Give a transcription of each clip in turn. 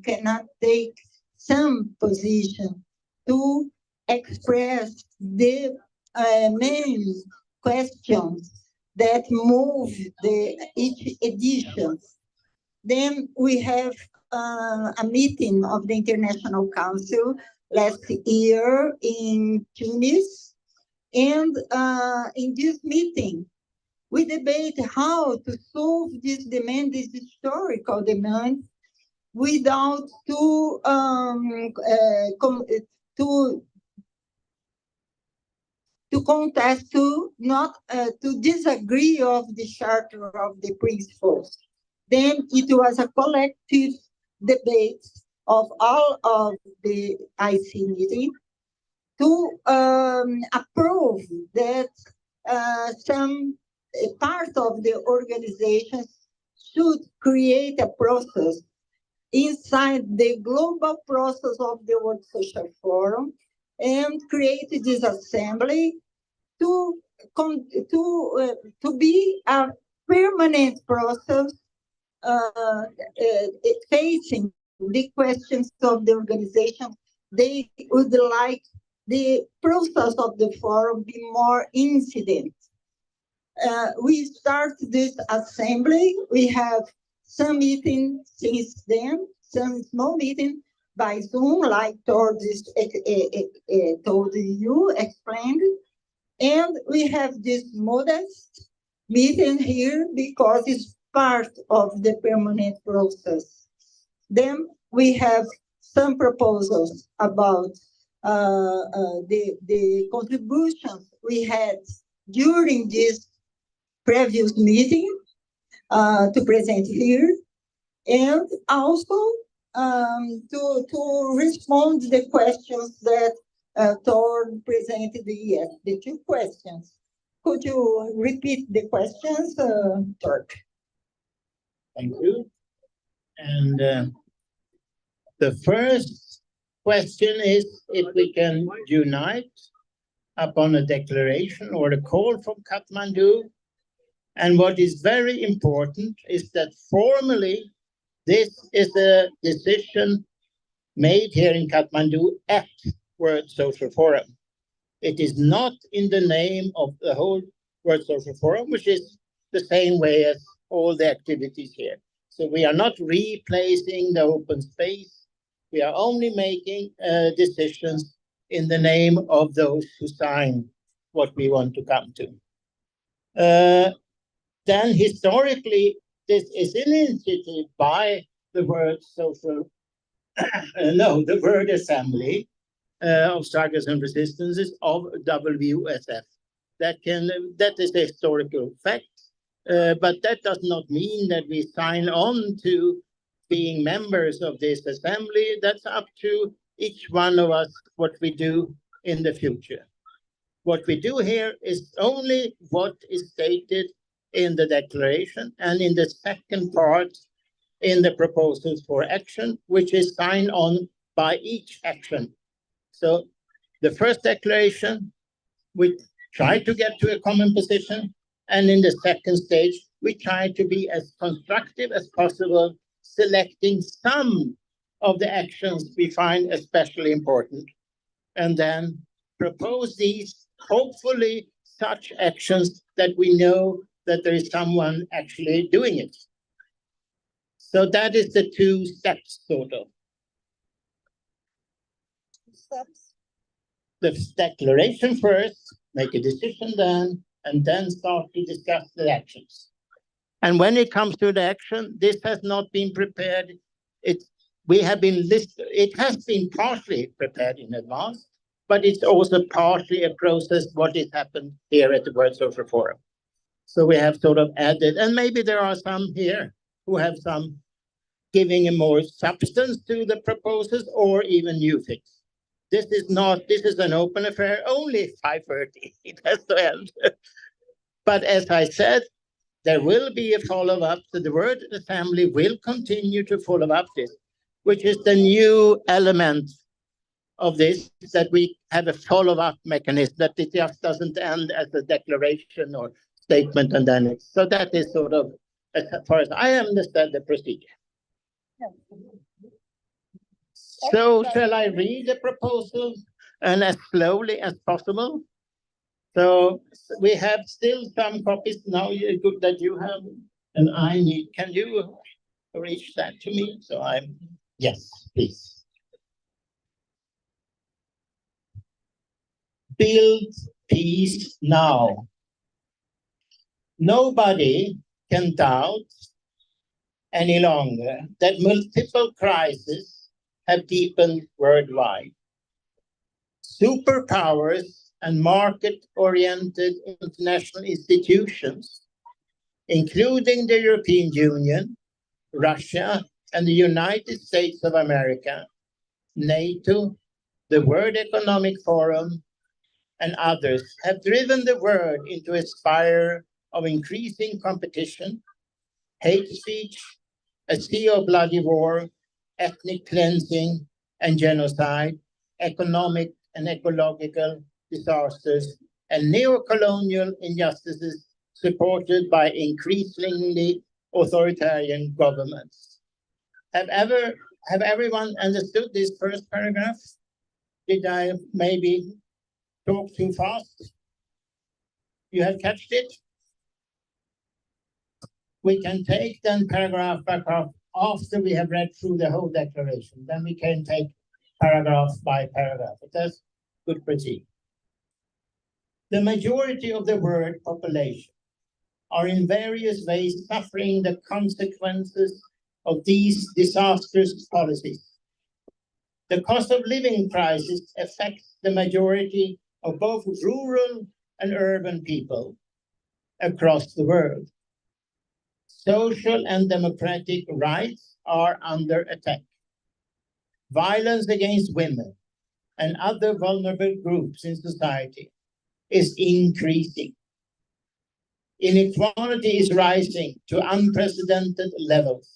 cannot take some position to express the main questions that move each edition. Then we have a meeting of the International Council last year in Tunis. And in this meeting, we debate how to solve this demand, this historical demand, without to to contest, to not to disagree of the charter of the principles. Then it was a collective debate of all of the IC meeting to approve that some part of the organization should create a process inside the global process of the World Social Forum and create this assembly to be a permanent process facing the questions of the organization. They would like the process of the forum be more incident. We start this assembly. We have some meeting since then, some small meeting by Zoom, like told you, explained. And we have this modest meeting here because it's part of the permanent process. Then we have some proposals about the contributions we had during this previous meeting to present here, and also to respond to the questions that Thor presented. Yes, the two questions. Could you repeat the questions, Thor? Thank you. And the first question is if we can unite upon a declaration or a call from Kathmandu. And what is very important is that formally this is a decision made here in Kathmandu at World Social Forum. It is not in the name of the whole World Social Forum, which is the same way as all the activities here. So we are not replacing the open space. We are only making decisions in the name of those who sign what we want to come to. Then historically, this is an initiative by the World Social, the World Assembly of Struggle and Resistances of WSF. That is a historical fact, but that does not mean that we sign on to being members of this assembly. That's up to each one of us what we do in the future. What we do here is only what is stated in the declaration and in the second part in the proposals for action, which is signed on by each action. So the first declaration, we try to get to a common position. And in the second stage, we try to be as constructive as possible, selecting some of the actions we find especially important, and then propose these, hopefully such actions that we know that there is someone actually doing it. So that is the two steps, sort of. Steps. The declaration first, make a decision then, and then start to discuss the actions. And when it comes to the action, this has not been prepared. It has been partially prepared in advance, but it's also partially a process what has happened here at the World Social Forum. So we have sort of added, and maybe there are some here who have some giving a more substance to the proposals or even new things. This is an open affair, only 5:30, it has to end. But as I said, there will be a follow-up. So the World Assembly will continue to follow up this, which is the new element of this, that we have a follow-up mechanism, that it just doesn't end as a declaration or statement and then it's, so that is sort of, as far as I understand, the procedure. So shall I read the proposal and as slowly as possible? So we have still some copies now good that you have, and I need, can you reach that to me? So I'm, yes, please. Build peace now. Nobody can doubt any longer that multiple crises have deepened worldwide. Superpowers and market-oriented international institutions, including the European Union, Russia, and the United States of America, NATO, the World Economic Forum, and others, have driven the world into a spiral of increasing competition, hate speech, a sea of bloody war, ethnic cleansing and genocide, economic and ecological disasters, and neo-colonial injustices supported by increasingly authoritarian governments. Have everyone understood this first paragraph? Did I maybe talk too fast? You have catched it? We can take then paragraph by paragraph after we have read through the whole declaration. Then we can take paragraph by paragraph. That's good proceed. The majority of the world population are in various ways suffering the consequences of these disastrous policies. The cost of living crisis affects the majority of both rural and urban people across the world. Social and democratic rights are under attack. Violence against women and other vulnerable groups in society is increasing. Inequality is rising to unprecedented levels.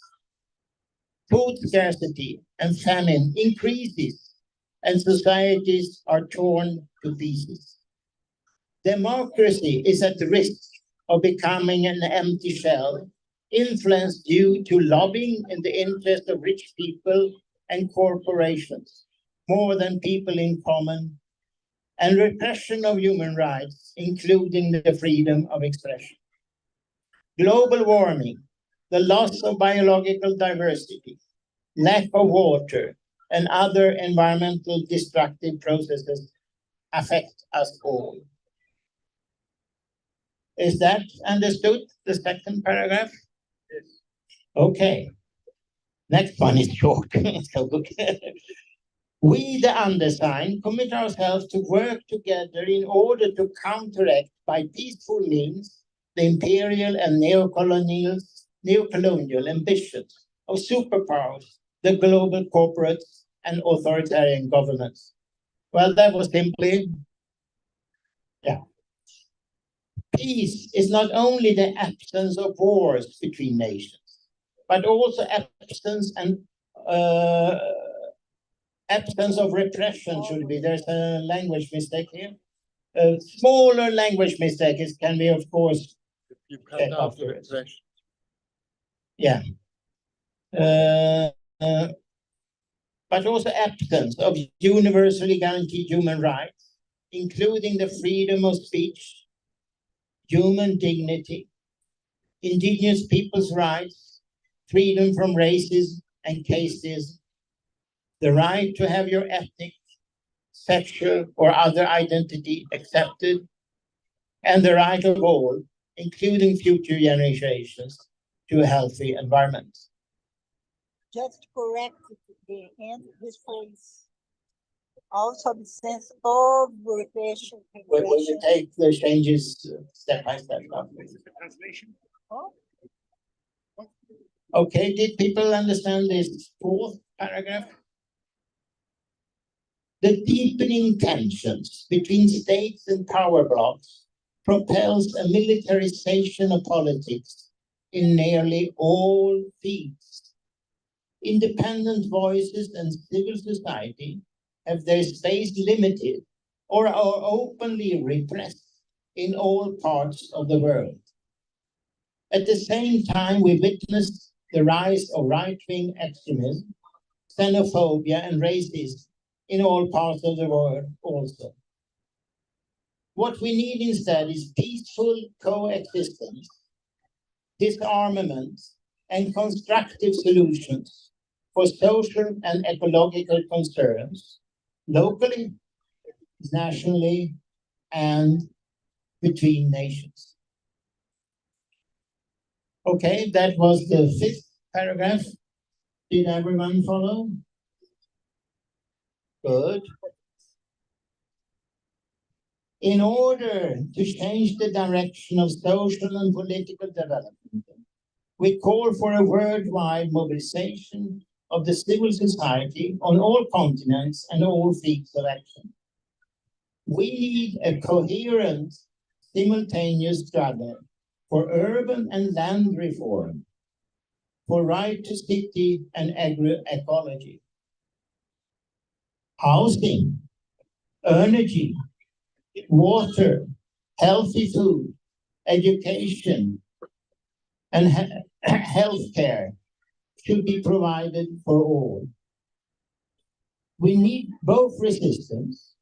Food scarcity and famine increases, and societies are torn to pieces. Democracy is at risk of becoming an empty shell, influenced due to lobbying in the interest of rich people and corporations, more than people in common, and repression of human rights, including the freedom of expression. Global warming, the loss of biological diversity, lack of water, and other environmental destructive processes affect us all. Is that understood, the second paragraph? Yes. Okay. Next one is short. So we, the undersigned, commit ourselves to work together in order to counteract by peaceful means the imperial and neocolonial ambitions of superpowers, the global corporates, and authoritarian governments. Well, that was simply, yeah. Peace is not only the absence of wars between nations, but also absence of repression should be. There's a language mistake here. A smaller language mistake can be, of course, you cut out the repression. Yeah. But also absence of universally guaranteed human rights, including the freedom of speech, human dignity, indigenous people's rights, freedom from racism and casteism, the right to have your ethnic, sexual, or other identity accepted, and the right of all, including future generations, to a healthy environment. Just correct the end of this phrase. Also the sense of repression. We take the changes step by step. Oh. Okay, did people understand this fourth paragraph? The deepening tensions between states and power blocks propels a militarization of politics in nearly all fields. Independent voices and civil society have their space limited or are openly repressed in all parts of the world. At the same time, we witness the rise of right-wing extremism, xenophobia, and racism in all parts of the world also. What we need instead is peaceful coexistence, disarmament, and constructive solutions for social and ecological concerns, locally, nationally, and between nations. Okay, that was the 5th paragraph. Did everyone follow? Good. In order to change the direction of social and political development, we call for a worldwide mobilization of the civil society on all continents and all fields of action. We need a coherent, simultaneous struggle for urban and land reform, for right to city and agroecology, housing, energy, water, healthy food, education, and healthcare should be provided for all. We need both resistance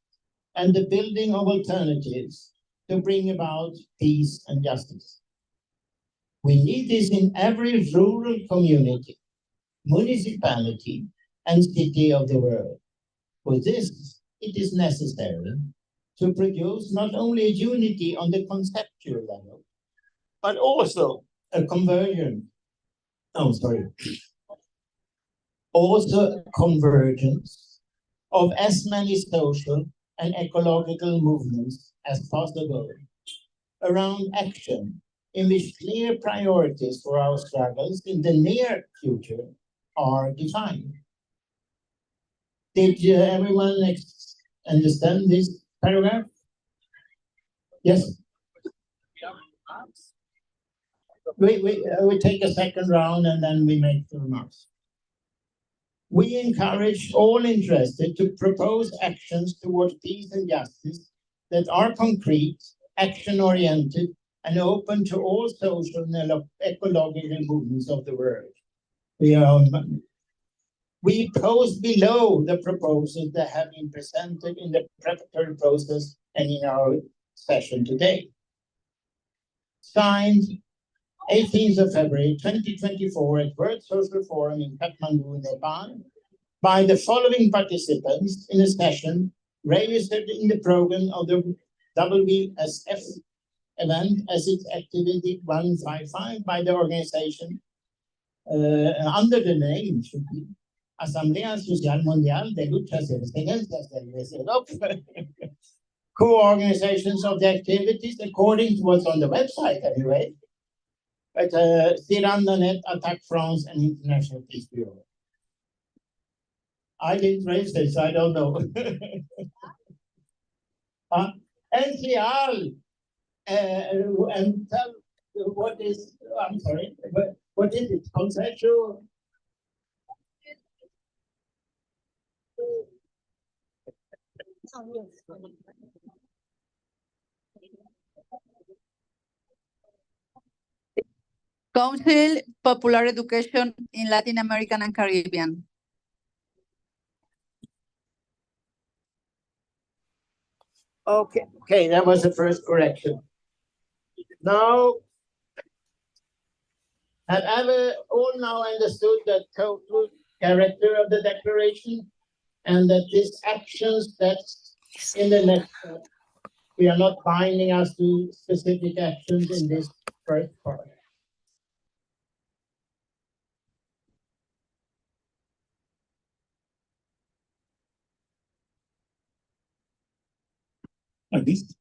and the building of alternatives to bring about peace and justice. We need this in every rural community, municipality, and city of the world. For this, it is necessary to produce not only a unity on the conceptual level, but also a convergence. Also convergence of as many social and ecological movements as possible around action in which clear priorities for our struggles in the near future are defined. Did everyone understand this paragraph? Yes? We take a second round and then we make the remarks. We encourage all interested to propose actions towards peace and justice that are concrete, action-oriented, and open to all social and ecological movements of the world. We post below the proposals that have been presented in the preparatory process and in our session today. Signed 18th of February 2024 at World Social Forum in Kathmandu, Nepal, by the following participants in a session registered in the program of the WSF event as its activity 155 by the organization under the name should be Asamblea Social Mundial de Luchas y Resistencias del Europa. Co-organizations of the activities according to what's on the website anyway. But Tiranda.net, Attack France, and International Peace Bureau. I didn't raise this, I don't know. NCR, and tell what is, I'm sorry, but what is it? Conceptual? Council Popular Education in Latin American and Caribbean. Okay, that was the first correction. Now, have all now understood the total character of the declaration and that these actions that's in the next step, we are not binding us to specific actions in this first part. Like this?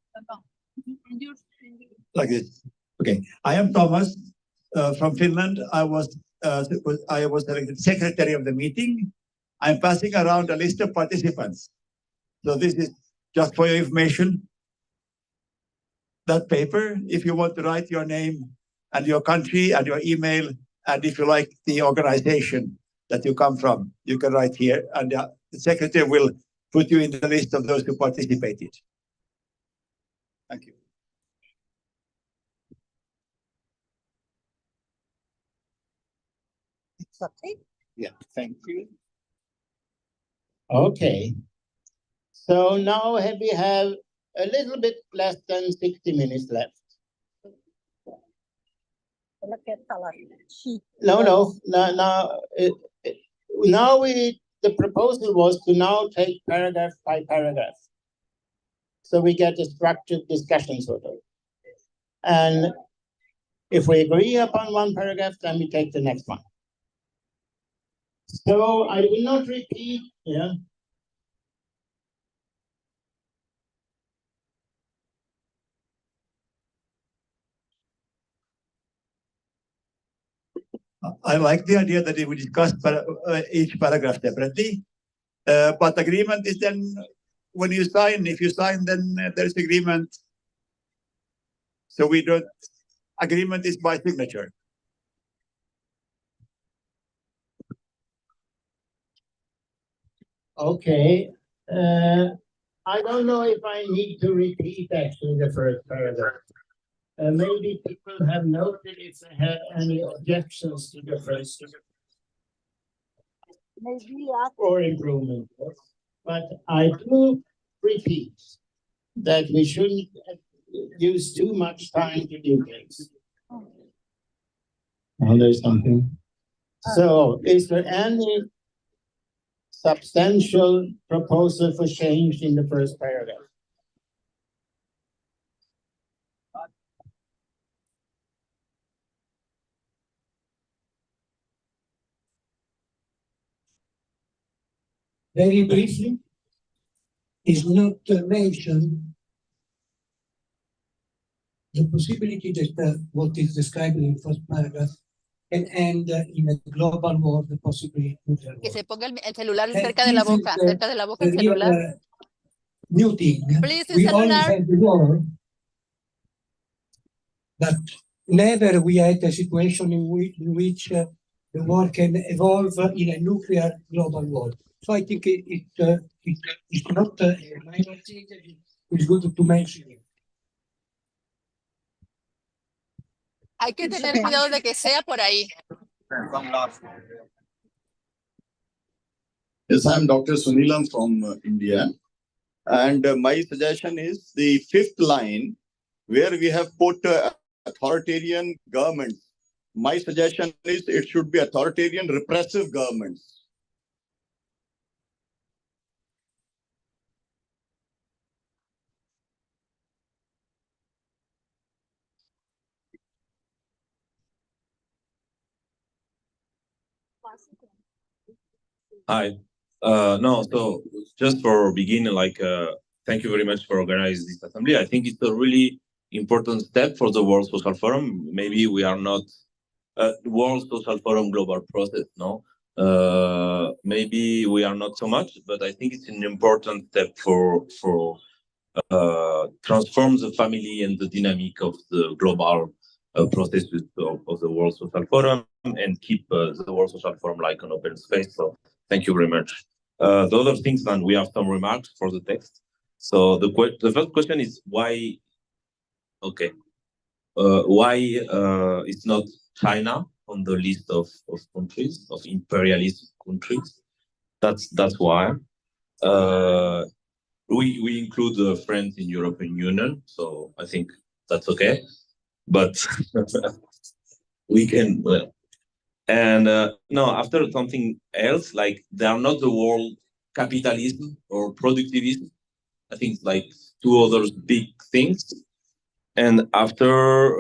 Like this. Okay. I am Thomas from Finland. I was the secretary of the meeting. I'm passing around a list of participants. So this is just for your information. That paper, if you want to write your name and your country and your email, and if you like the organization that you come from, you can write here, and the secretary will put you in the list of those who participated. Thank you. It's okay. Yeah, thank you. Okay. So now we have a little bit less than 60 minutes left. No. Now the proposal was to now take paragraph by paragraph. So we get a structured discussion sort of. And if we agree upon one paragraph, then we take the next one. So I will not repeat, yeah. I like the idea that we discuss each paragraph separately, but agreement is then when you sign. If you sign, then there's agreement. So we don't. Agreement is by signature. Okay. I don't know if I need to repeat actually the first paragraph. Maybe people have noted if they have any objections to the first or improvement. But I do repeat that we shouldn't use too much time to do things. Oh, there's something. So, is there any substantial proposal for change in the first paragraph? Very briefly, is not mentioned the possibility that what is described in the first paragraph can end in a global war, possibly nuclear Que war. se ponga el celular And cerca de la this is boca, cerca de la boca the el real, celular. new thing. Please, We only celular. have the war, but never we had a situation in which the war can evolve in a nuclear global war. So I think it's not a minor thing. It's good to mention it. Hay que tener cuidado de que sea por ahí. Yes, I'm Dr. Sunilam from India. And my suggestion is the fifth line where we have put authoritarian governments. My suggestion is it should be authoritarian repressive governments. Hi. No, so just for beginning, thank you very much for organizing this assembly. I think it's a really important step for the World Social Forum. Maybe we are not World Social Forum global process, no? Maybe we are not so much, but I think it's an important step for transform the family and the dynamic of the global process of the World Social Forum and keep the World Social Forum like an open space. So thank you very much. The other things, and we have some remarks for the text. So the first question is why? Okay, why it's not China on the list of countries, of imperialist countries? That's why. We include France in European Union, so I think that's okay. But we can. And no, after something else, like they are not the world capitalism or productivism. I think like two other big things. And after,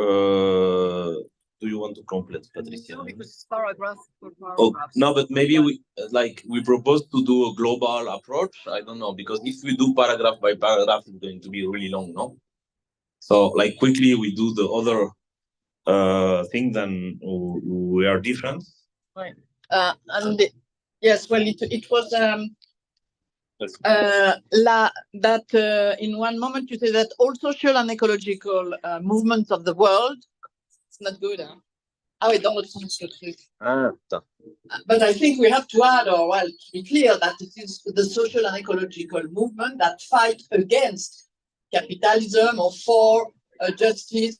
do you want to complete, Patricia? Oh, no, but maybe we propose to do a global approach. I don't know, because if we do paragraph by paragraph, it's going to be really long, no? So like quickly we do the other things and we are different. Right. Yes, well, it was in one moment you say that all social and ecological movements of the world. It's not good, huh? Ah oui, dans le sens le truc. But I think we have to add, or well, to be clear, that it is the social and ecological movement that fight against capitalism or for justice,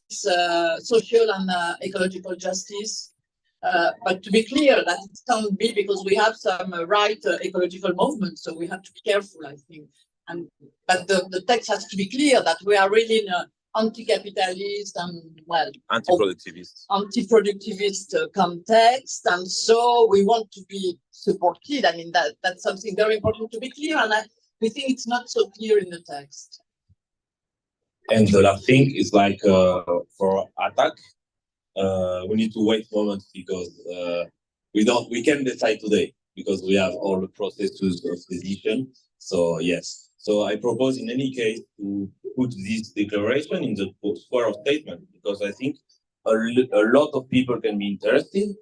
social and ecological justice, But to be clear, that it can't be because we have some right ecological movements, so we have to be careful, I think. But the text has to be clear that we are really in an anti-capitalist and, well, Anti-productivist. anti-productivist context, and so we want to be supported. I mean, that's something very important to be clear, and we think it's not so clear in the text. And the last thing is like for attack, we need to wait moments because we can decide today because we have all the processes of decision. So yes. So I propose in any case to put this declaration in the square of statement because I think a lot of people can be interested.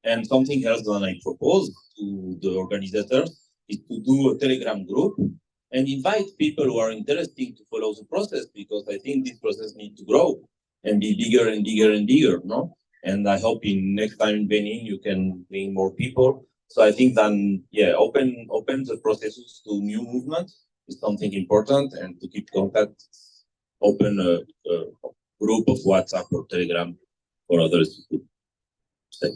And something else that I propose to the organizers is to do a Telegram group and invite people who are interested to follow the process because I think this process needs to grow and be bigger and bigger and bigger, no? And I hope in next time in Benin you can bring more people. So I think then, yeah, open the processes to new movements is something important, and to keep contact, open a group of WhatsApp or Telegram for others to stay.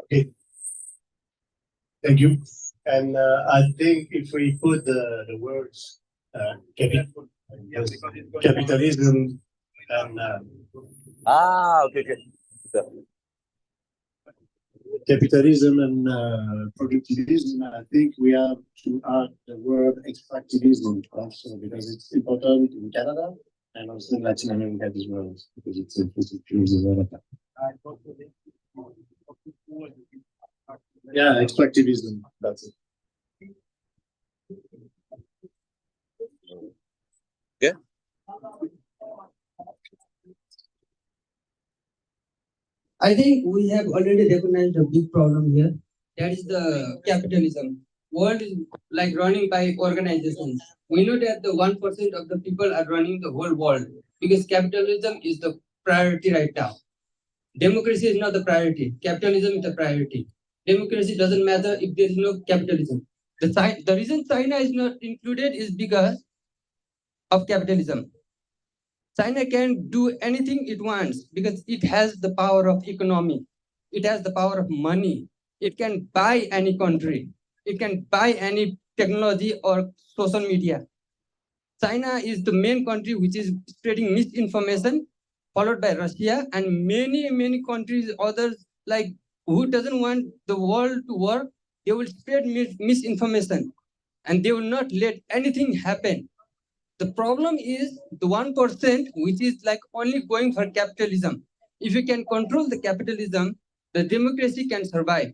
Okay. Thank you. And I think if we put the words capitalism and Okay. capitalism and productivism, I think we have to add the word extractivism also because it's important in Canada and also in Latin America as well because it's a development. Yeah, extractivism. That's it. Yeah. I think we have already recognized a big problem here. That is the capitalism. World is like running by organizations. We know that the 1% of the people are running the whole world because capitalism is the priority right now. Democracy is not the priority. Capitalism is the priority. Democracy doesn't matter if there is no capitalism. The reason China is not included is because of capitalism. China can do anything it wants because it has the power of economy. It has the power of money. It can buy any country. It can buy any technology or social media. China is the main country which is spreading misinformation, followed by Russia and many countries, others like who doesn't want the world to work, they will spread misinformation and they will not let anything happen. The problem is the 1%, which is like only going for capitalism. If you can control the capitalism, the democracy can survive.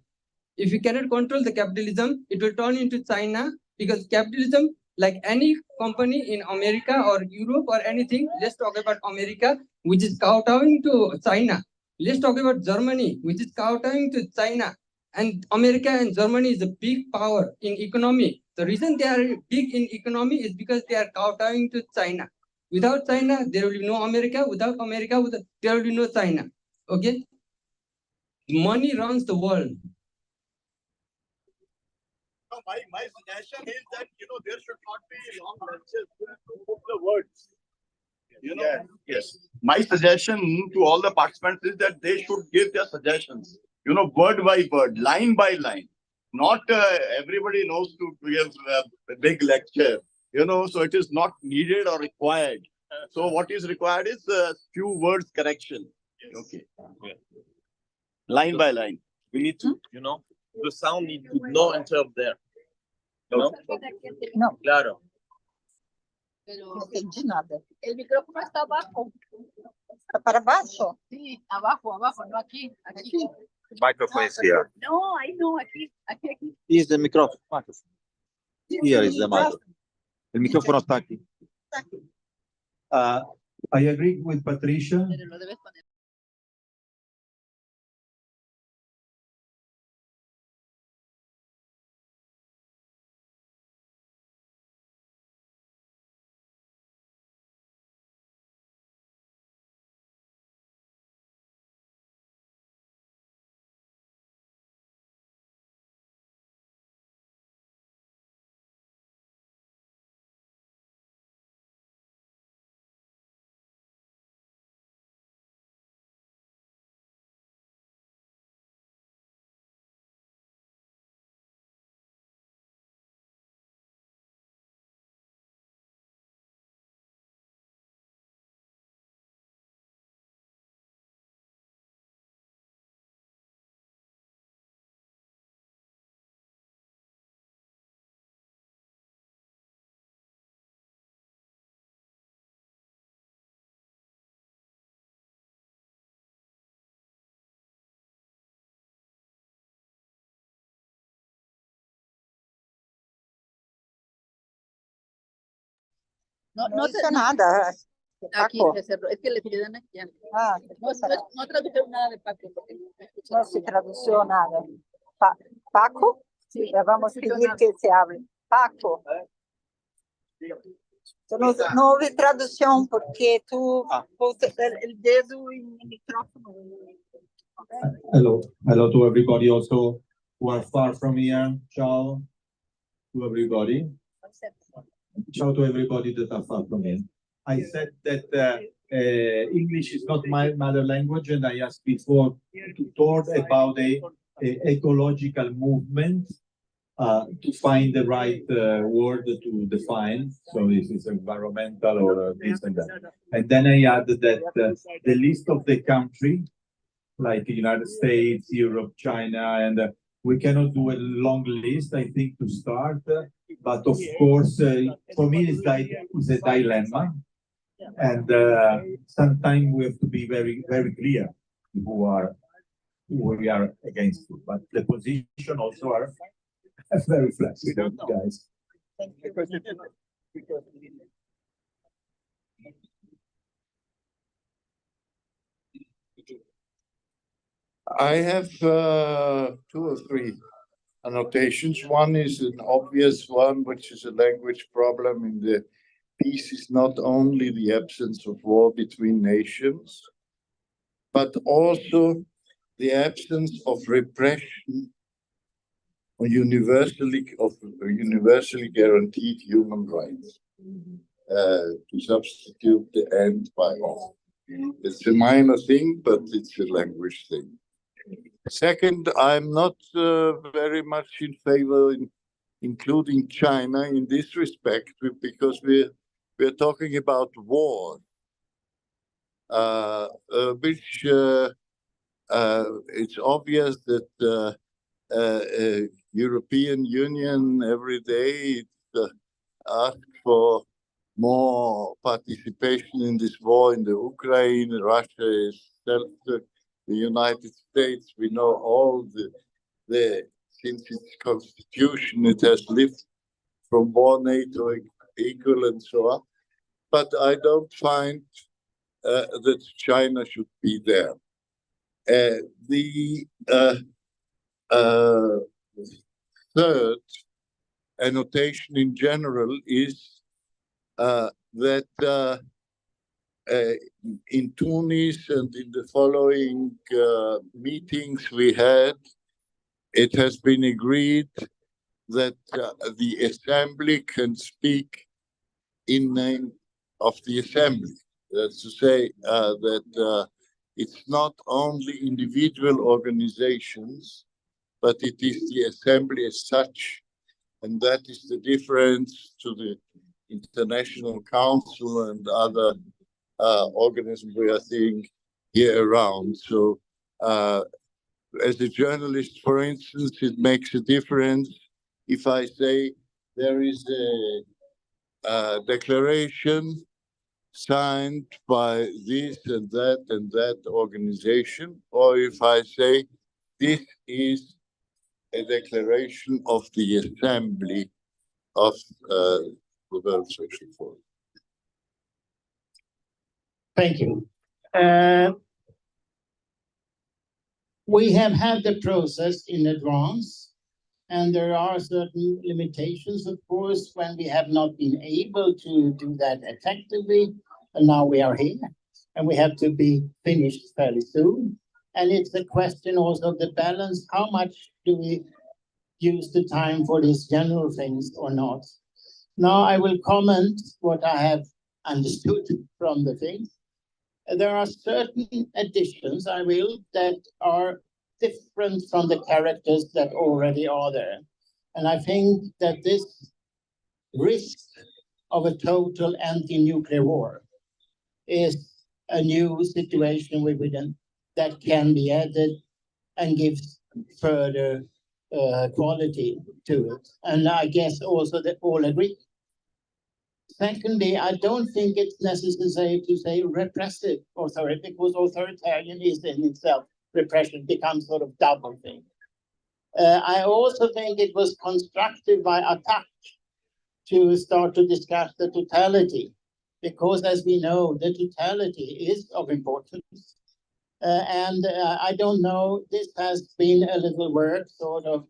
If you cannot control the capitalism, it will turn into China because capitalism, like any company in America or Europe or anything, let's talk about America, which is kowtowing to China. Let's talk about Germany, which is kowtowing to China. And America and Germany is a big power in economy. The reason they are big in economy is because they are kowtowing to China. Without China, there will be no America. Without America, there will be no China. Okay? Money runs the world. No, my suggestion is that there should not be long lectures to the words. Yes. My suggestion to all the participants is that they should give their suggestions. Word by word, line by line. Not everybody knows to give a big lecture. So it is not needed or required. So what is required is a few words correction. Okay. Yeah. Line by line. We need to, the sound needs to not enter there. No? No. Claro. No entendi nada. El micrófono está abajo. ¿Está para baixo? Sí, abajo, no aquí. Aquí. Microphone is here. No, ahí no, aquí. Is the microphone. Here is the microphone. El micrófono está aquí. I agree with Patricia. Pero lo debes poner. No, No hizo nada. aquí, Paco. es que le pidieron aquí. Ah, No tradujeron nada de Paco. no se tradució nada. Paco? Sí, Ya vamos a pedir que se hable. Paco. No houve tradução porque tu pôs o dedo em micrófono. Hello to everybody also who are far from here. Ciao to everybody. Ciao to everybody that are far from here. I said that English is not my mother language, and I asked before to talk about the ecological movement to find the right word to define. So this is environmental or this and that. And then I added that the list of the country, like the United States, Europe, China, and we cannot do a long list, I think, to start. But of course, for me, it's a dilemma. And sometimes we have to be very, very clear who we are against it. But the position also are very flexible, guys. Thank you. I have 2 or 3 annotations. One is an obvious one, which is a language problem in the peace is not only the absence of war between nations, but also the absence of repression of universally guaranteed human rights. To substitute the end by off. It's a minor thing, but it's a language thing. Second, I'm not very much in favor in including China in this respect, because we're talking about war, which it's obvious that European Union every day asks for more participation in this war in the Ukraine. Russia is the United States. We know all since its constitution, it has lived from war, NATO equal, and so on. But I don't find that China should be there. The third annotation in general is that in Tunis and in the following meetings we had, it has been agreed that the assembly can speak in name of the assembly. That's to say that it's not only individual organizations, but it is the assembly as such. And that is the difference to the International Council and other organisms we are seeing here around. So as a journalist, for instance, it makes a difference if I say there is a declaration signed by this and that organization, or if I say this is a declaration of the assembly of the World Social Forum. Thank you. We have had the process in advance, and there are certain limitations, of course, when we have not been able to do that effectively. And now we are here, and we have to be finished fairly soon. And it's a question also of the balance. How much do we use the time for these general things or not? Now I will comment what I have understood from the things. There are certain additions, that are different from the characters that already are there. And I think that this risk of a total anti-nuclear war is a new situation that can be added and gives further quality to it. And I guess also that all agree. Secondly, I don't think it's necessary to say repressive authority, because authoritarian is in itself, repression becomes sort of double thing. I also think it was constructive by Attac to start to discuss the totality because as we know, the totality is of importance. I don't know, this has been a little work sort of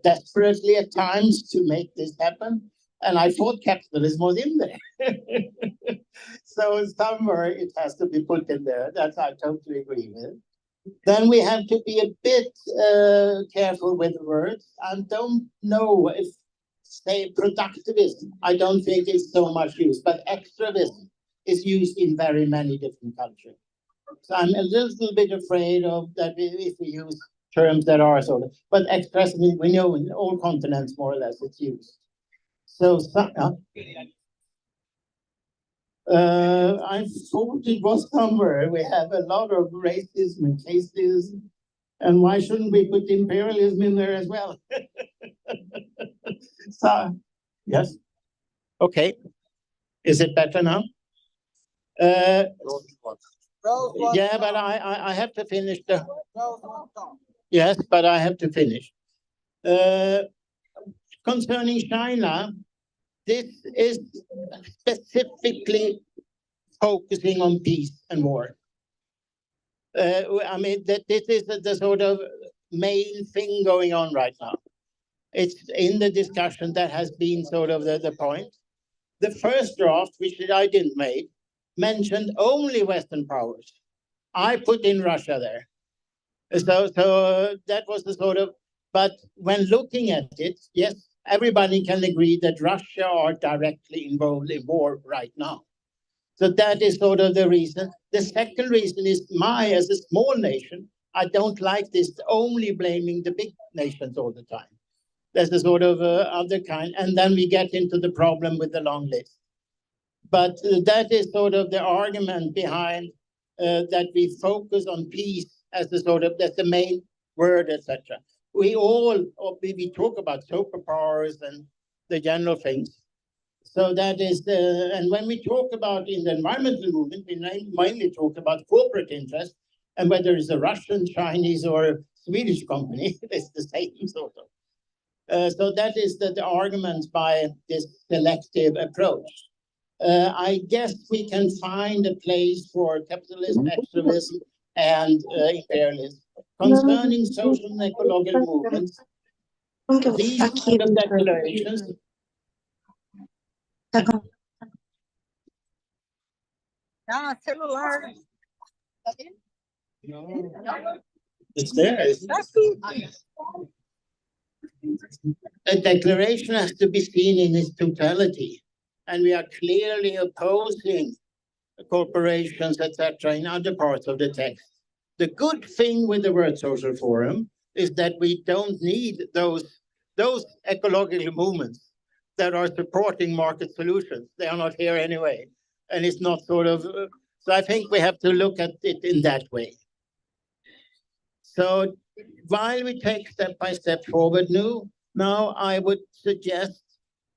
desperately at times to make this happen. And I thought capitalism was in there. So somewhere it has to be put in there. That I totally agree with. Then we have to be a bit careful with words. I don't know if, say, productivism, I don't think it's so much used, but extravism is used in very many different cultures. So I'm a little bit afraid of that if we use terms that are sort of, but expressively, we know in all continents more or less it's used. So I thought it was somewhere. We have a lot of racism and casteism, and why shouldn't we put imperialism in there as well? So, yes. Okay. Is it better now? Yeah, but I have to finish the. Yes, but I have to finish. Concerning China, this is specifically focusing on peace and war. I mean, that this is the sort of main thing going on right now. It's in the discussion that has been sort of the point. The first draft, which I didn't make, mentioned only Western powers. I put in Russia there. So that was the sort of, but when looking at it, yes, everybody can agree that Russia are directly involved in war right now. So that is sort of the reason. The second reason is as a small nation, I don't like this only blaming the big nations all the time. There's a sort of other kind, and then we get into the problem with the long list. But that is sort of the argument behind that we focus on peace as the sort of, that's the main word, etc. We talk about superpowers and the general things. So that is and when we talk about in the environmental movement, we mainly talk about corporate interests, and whether it's a Russian, Chinese, or Swedish company, it's the same sort of. So that is the argument by this selective approach. I guess we can find a place for capitalism, extremism, and imperialism. Concerning social and ecological movements, these kind of declarations. It's there. A declaration has to be seen in its totality, and we are clearly opposing corporations, etc., in other parts of the text. The good thing with the World Social Forum is that we don't need those ecological movements that are supporting market solutions. They are not here anyway, and it's not sort of. So I think we have to look at it in that way. So while we take step by step forward now I would suggest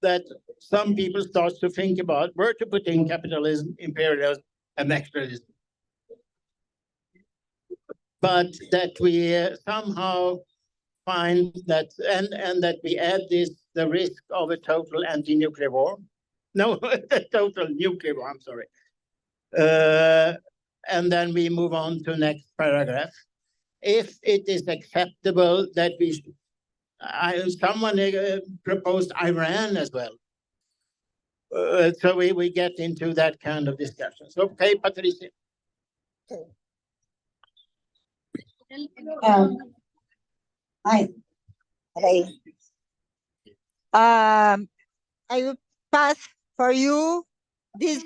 that some people start to think about where to put in capitalism, imperialism, and extremism. But that we somehow find that, and that we add the risk of a total anti-nuclear war. No, the total nuclear war, I'm sorry. And then we move on to next paragraph. If it is acceptable that someone proposed Iran as well. So we get into that kind of discussion. So, okay, Patricia. Hi. Hey. I will pass for you this.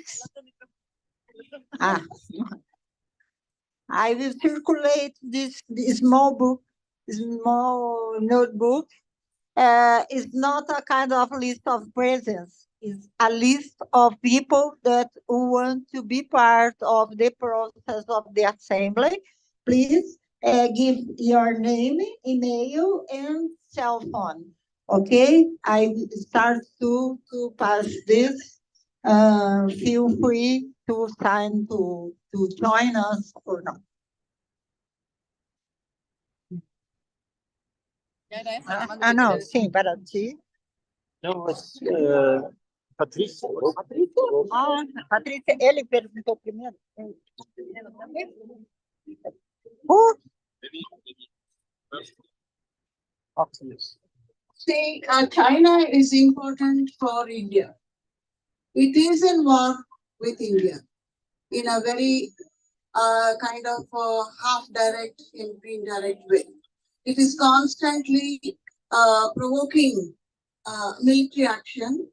I will circulate this small book, small notebook. It's not a kind of list of presents. It's a list of people that want to be part of the process of the assembly. Please give your name, email, and cell phone. Okay, I start to pass this. Feel free to sign to join us or not. No, sim, para ti. No, Patrícia. Ah, Patrícia, ele perguntou primeiro. See, China is important for India. It is in war with India in a very kind of half direct and indirect way. It is constantly provoking military action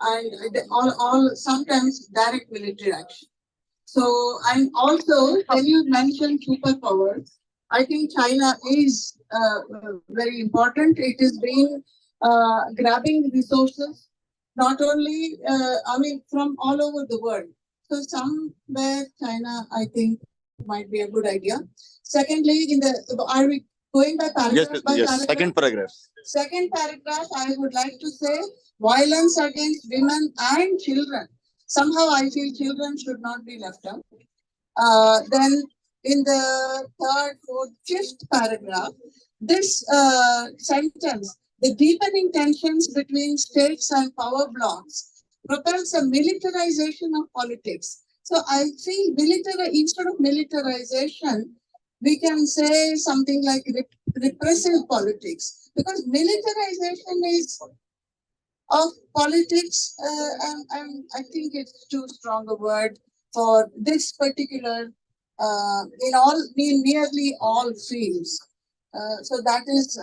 and all sometimes direct military action. So, and also when you mention superpowers, I think China is very important. It is being grabbing resources, not only, I mean, from all over the world. So somewhere China, I think, might be a good idea. Secondly, are we going by paragraph Yes, by yes. paragraph? Second paragraph. Second paragraph, I would like to say violence against women and children. Somehow I feel children should not be left out. Then in the third, fourth, fifth paragraph, this sentence, the deepening tensions between states and power blocks propels a militarization of politics. So I feel instead of militarization, we can say something like repressive politics, because militarization is of politics, and I think it's too strong a word for this particular, in nearly all fields. So that is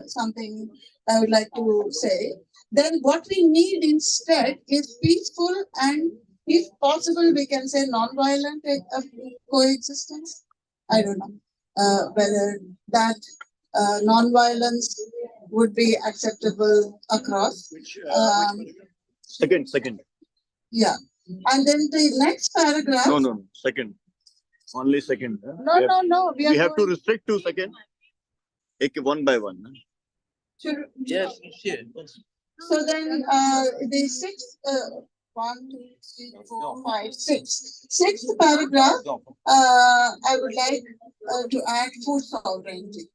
something I would like to say. Then what we need instead is peaceful and, if possible, we can say non-violent coexistence. I don't know whether that non-violence would be acceptable across. Second. Yeah. And then the next paragraph. No. Second. Only second. No. We have to restrict to second. Take one by one. Yes, sure. So then the sixth, 1, 2, 3, 4, 5, 6. Sixth paragraph, I would like to add food sovereignty.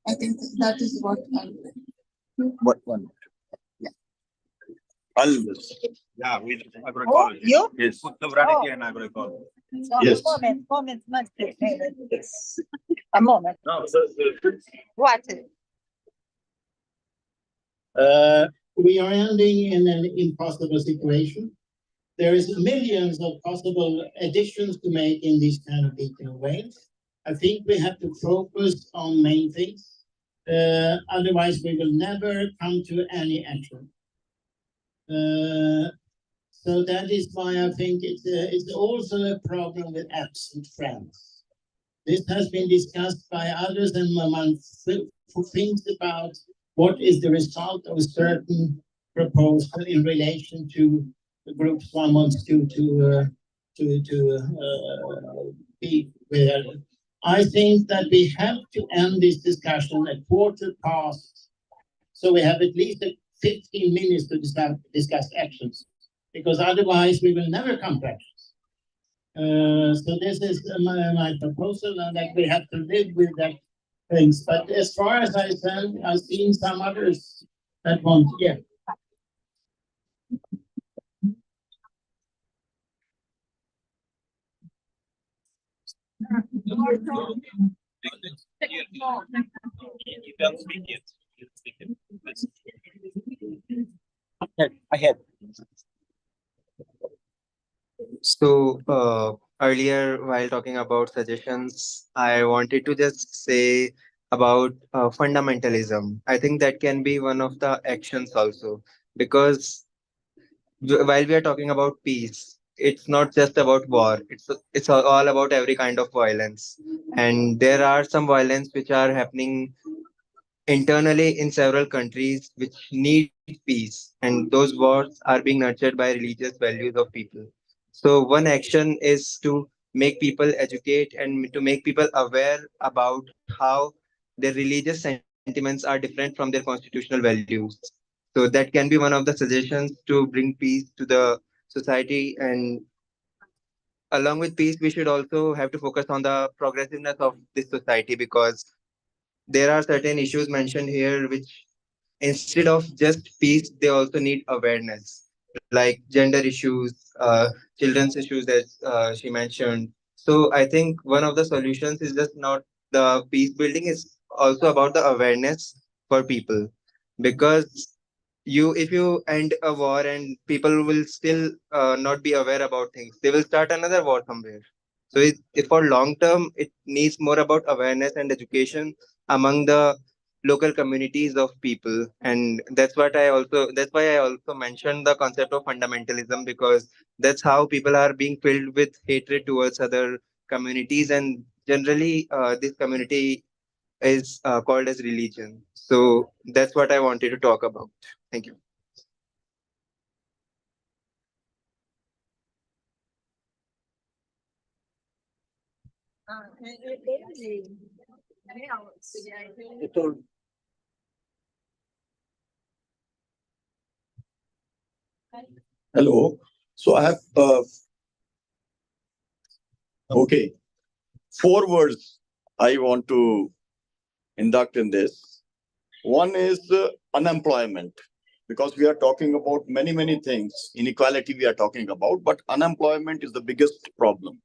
I think that is what I would like. What one? Yeah. Always. Yeah, with agroecology. You? Yes, food sovereignty and agroecology. Yes. Moment, a moment. No, What? We are ending in an impossible situation. There is millions of possible additions to make in these kind of detailed ways. I think we have to focus on main things. Otherwise, we will never come to any action. So that is why I think it's also a problem with absent friends. This has been discussed by others, and one thinks about what is the result of a certain proposal in relation to the groups one wants to be with. I think that we have to end this discussion at 15:15, so we have at least 15 minutes to discuss actions, because otherwise we will never come to actions. So this is my proposal, and that we have to live with that things. But as far as I said, I've seen some others that want, yeah. Ahead. So earlier, while talking about suggestions, I wanted to just say about fundamentalism. I think that can be one of the actions also, because while we are talking about peace, it's not just about war. It's all about every kind of violence, and there are some violence which are happening internally in several countries which need peace, and those wars are being nurtured by religious values of people. So one action is to make people educate and to make people aware about how their religious sentiments are different from their constitutional values. So that can be one of the suggestions to bring peace to the society. And along with peace, we should also have to focus on the progressiveness of this society, because there are certain issues mentioned here which, instead of just peace, they also need awareness. like gender issues, children's issues that she mentioned. So I think one of the solutions is just not the peace building, is also about the awareness for people. Because if you end a war and people will still not be aware about things, they will start another war somewhere. So if for long term, it needs more about awareness and education among the local communities of people. And that's why I also mentioned the concept of fundamentalism, because that's how people are being filled with hatred towards other communities. And generally, this community is called as religion. So that's what I wanted to talk about. Thank you. Hello. So I have okay, 4 words I want to induct in this. One is unemployment, because we are talking about many things. Inequality we are talking about, but unemployment is the biggest problem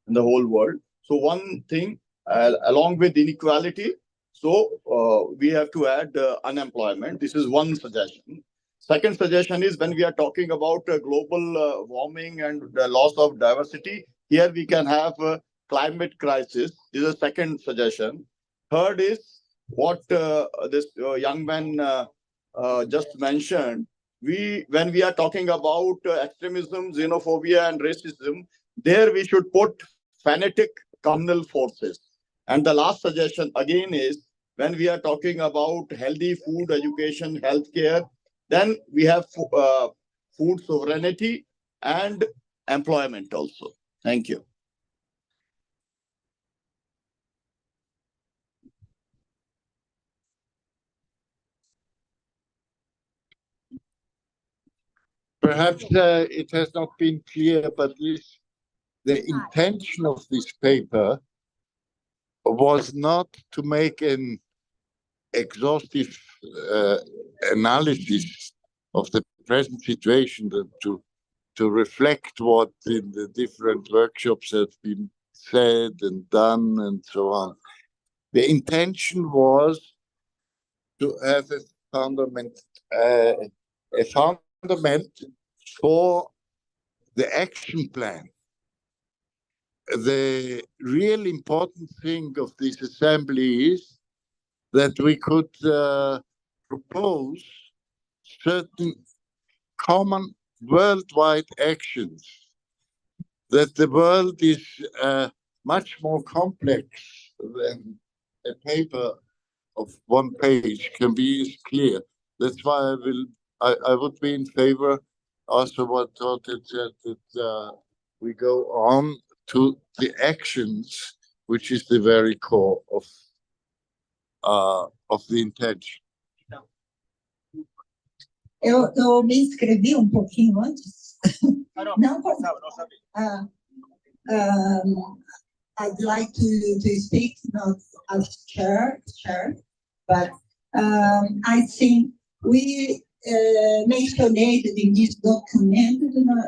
in the whole world. So one thing, along with inequality, so we have to add unemployment. This is one suggestion. Second suggestion is, when we are talking about global warming and the loss of diversity, here we can have climate crisis. This is a second suggestion. Third is what this young man just mentioned. When we are talking about extremism, xenophobia, and racism, there we should put fanatic communal forces. And the last suggestion again is, when we are talking about healthy food, education, healthcare, then we have food sovereignty and employment also. Thank you. Perhaps it has not been clear, but the intention of this paper was not to make an exhaustive analysis of the present situation, to reflect what in the different workshops have been said and done and so on. The intention was to have a fundament for the action plan. The real important thing of this assembly is that we could propose certain common worldwide actions, that the world is much more complex than a paper of one page can be clear. That's why I would be in favor also what Torte said, that we go on to the actions, which is the very core of the intention. Eu me inscrevi pouquinho antes. Não, I'd like to speak not as chair, but I think we mentioned in this document,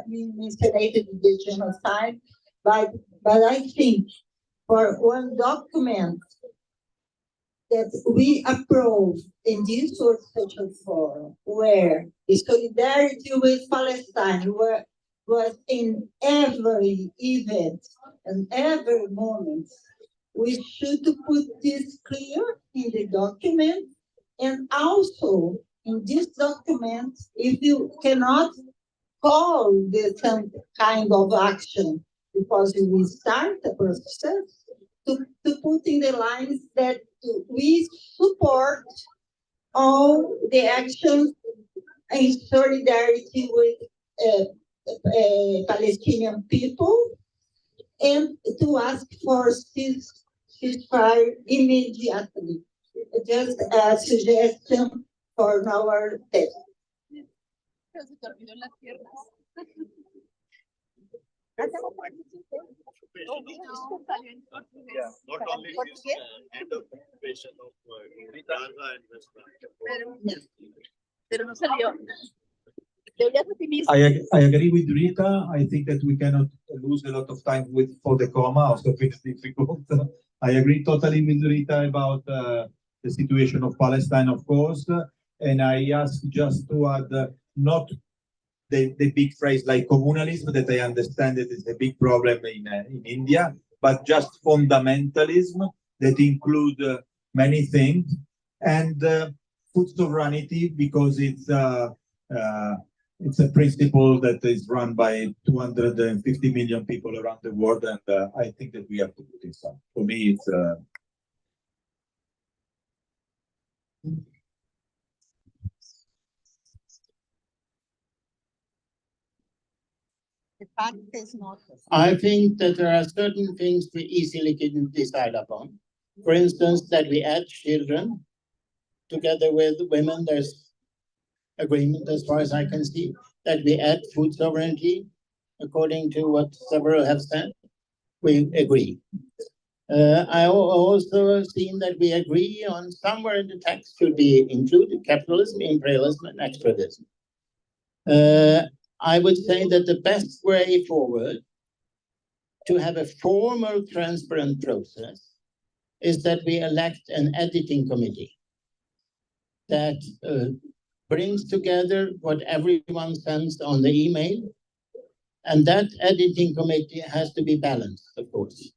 we mentioned the genocide, but I think for one document that we approved in this World Social Forum, where the solidarity with Palestine was in every event and every moment, we should put this clear in the document. And also in this document, if you cannot call this some kind of action, because we start the process, to put in the lines that we support all the actions in solidarity with Palestinian people, and to ask for ceasefire immediately. Just a suggestion for our text. Not only end of occupation of Gaza and West Bank. Pero no salió. I agree with Rita. I think that we cannot lose a lot of time for the comma. Also, it's difficult. I agree totally with Rita about the situation of Palestine, of course. And I ask just to add not the big phrase like communalism, that I understand that is a big problem in India, but just fundamentalism that include many things, and food sovereignty, because it's a principle that is run by 250 million people around the world, and I think that we have to put this on. For me, it's The fact is not. I think that there are certain things we easily can decide upon. For instance, that we add children together with women. There's agreement as far as I can see that we add food sovereignty according to what several have said. We agree. I also seen that we agree on somewhere in the text should be included capitalism, imperialism, and extractivism. I would say that the best way forward to have a formal, transparent process is that we elect an editing committee that brings together what everyone sends on the email, and that editing committee has to be balanced, of course.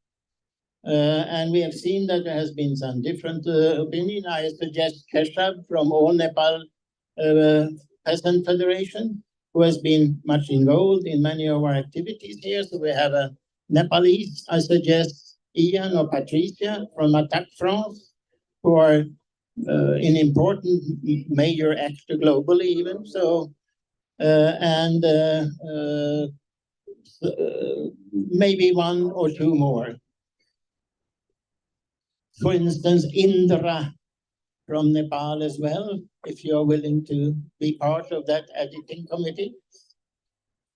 And we have seen that there has been some different opinion. I suggest Keshav from All Nepal Peasant Federation, who has been much involved in many of our activities here. So we have a Nepalese. I suggest Ian or Patricia from Attack France, who are an important major actor globally even. So, maybe one or two more. For instance, Indra from Nepal as well, if you're willing to be part of that editing committee.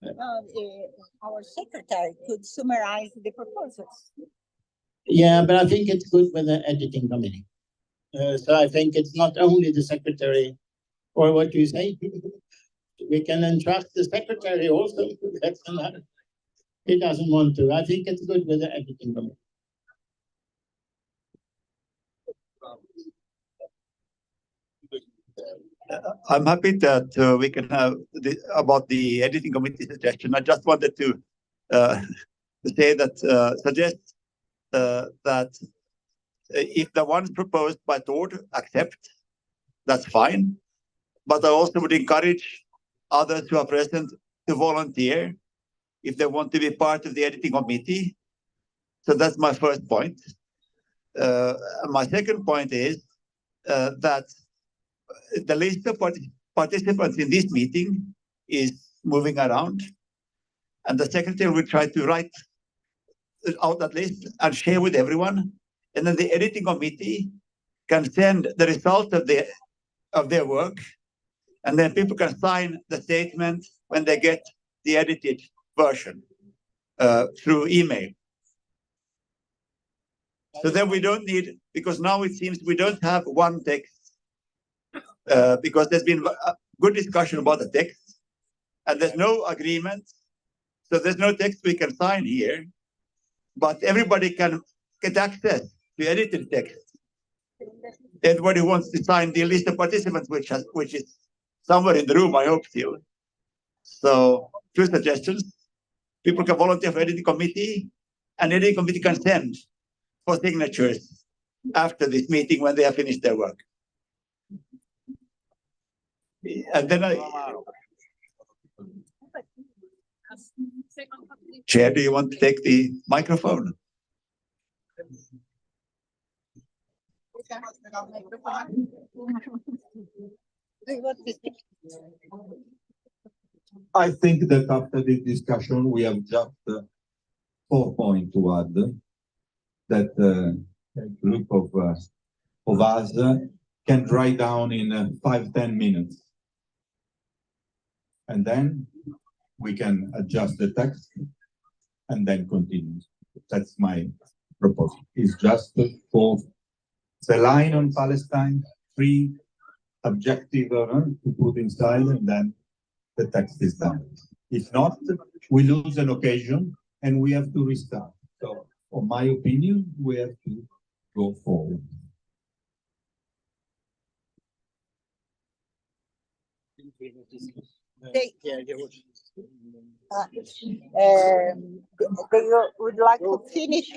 Our secretary could summarize the proposals. Yeah, but I think it's good with the editing committee. So I think it's not only the secretary, or what you say. We can entrust the secretary also. That's another. He doesn't want to. I think it's good with the editing committee. I'm happy that we can have about the editing committee suggestion. I just wanted to say that suggest that if the ones proposed by Tord accept, that's fine. But I also would encourage others who are present to volunteer if they want to be part of the editing committee. So that's my first point. My second point is that the list of participants in this meeting is moving around, and the secretary will try to write out that list and share with everyone, and then the editing committee can send the result of their work, and then people can sign the statement when they get the edited version through email. So then we don't need, because now it seems we don't have one text, because there's been a good discussion about the text, and there's no agreement. So there's no text we can sign here, but everybody can get access to edited text. Everybody wants to sign the list of participants, which is somewhere in the room, I hope still. So two suggestions. People can volunteer for editing committee, and editing committee can send for signatures after this meeting when they have finished their work. And then Chair, do you want to take the microphone? I think that after this discussion, we have just 4 points to add. That a group of us can write down in 5-10 minutes. And then we can adjust the text and then continue. That's my proposal. It's just for the line on Palestine, 3 objective to put inside, and then the text is done. If not, we lose an occasion and we have to restart. So, for my opinion, we have to go forward. They would like to finish,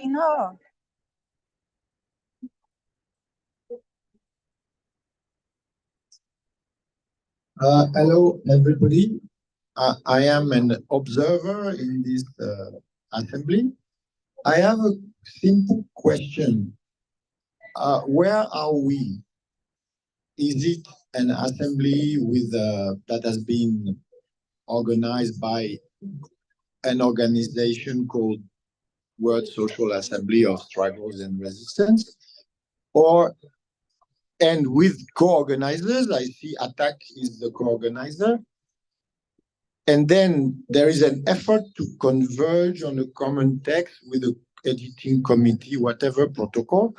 Hello, everybody. I am an observer in this assembly. I have a simple question. Where are we? Is it an assembly with that has been organized by an organization called World Social Assembly of Struggles and Resistance? And with co-organizers, I see ATTAC is the co-organizer. And then there is an effort to converge on a common text with the editing committee, whatever protocol.